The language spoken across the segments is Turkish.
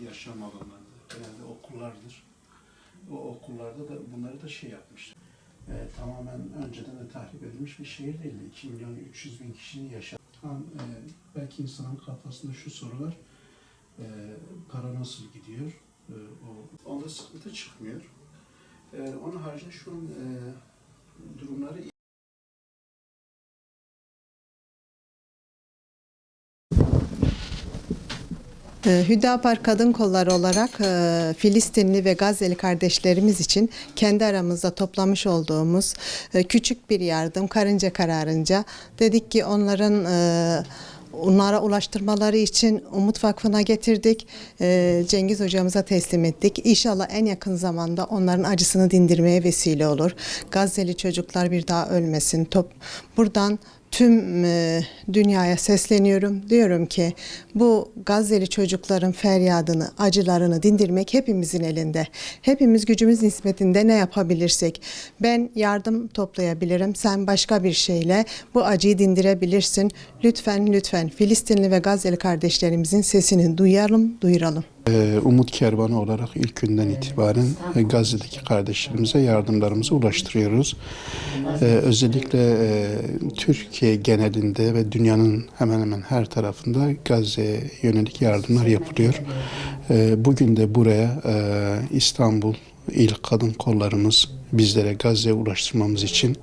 yaşam alanlarında, genelde okullardır. O okullarda da bunları da şey yapmışlar. Tamamen önceden de tahrip edilmiş bir şehir değildi. 2.300.000 kişinin yaşadığı. Belki insanın kafasında şu soru var. Para nasıl gidiyor? Onda sıkıntı çıkmıyor. Onun haricinde şu an durumları Hüdapar Kadın Kolları olarak Filistinli ve Gazze'li kardeşlerimiz için kendi aramızda toplamış olduğumuz küçük bir yardım karınca kararınca dedik ki onlara ulaştırmaları için Umut Vakfı'na getirdik. Cengiz hocamıza teslim ettik. İnşallah en yakın zamanda onların acısını dindirmeye vesile olur. Gazze'li çocuklar bir daha ölmesin. Buradan tüm dünyaya sesleniyorum. Diyorum ki bu Gazze'li çocukların feryadını, acılarını dindirmek hepimizin elinde. Hepimiz gücümüz nispetinde ne yapabilirsek. Ben yardım toplayabilirim. Sen başka bir şeyle bu acıyı dindirebilirsin. Lütfen Filistinli ve Gazze'li kardeşlerimizin sesini duyuralım. Umut Kervanı olarak ilk günden itibaren Gazze'deki kardeşlerimize yardımlarımızı ulaştırıyoruz. Özellikle Türkiye genelinde ve dünyanın hemen hemen her tarafında Gazze'ye yönelik yardımlar yapılıyor. Bugün de buraya İstanbul İl Kadın Kollarımız bizlere Gazze'ye ulaştırmamız için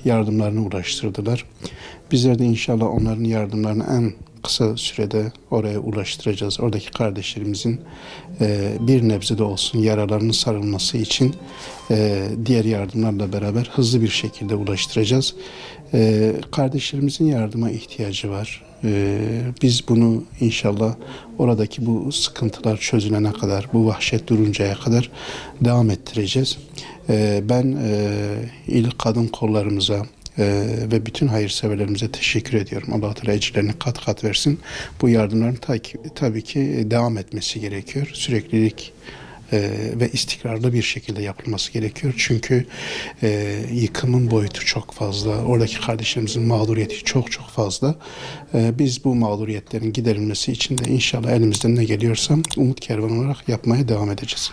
yardımlarını ulaştırdılar. Bizler de inşallah onların yardımlarını en kısa sürede oraya ulaştıracağız. Oradaki kardeşlerimizin bir nebze de olsun yaralarının sarılması için diğer yardımlarla beraber hızlı bir şekilde ulaştıracağız. Kardeşlerimizin yardıma ihtiyacı var. Biz bunu inşallah oradaki bu sıkıntılar çözülene kadar, bu vahşet duruncaya kadar devam ettireceğiz. Ben il kadın kollarımıza ve bütün hayırseverlerimize teşekkür ediyorum. Allah Teala ecirlerini kat kat versin. Bu yardımların tabii ki devam etmesi gerekiyor. Süreklilik ve istikrarlı bir şekilde yapılması gerekiyor. Çünkü yıkımın boyutu çok fazla. Oradaki kardeşlerimizin mağduriyeti çok fazla. Biz bu mağduriyetlerin giderilmesi için de inşallah elimizden ne geliyorsa Umut Kervanı olarak yapmaya devam edeceğiz.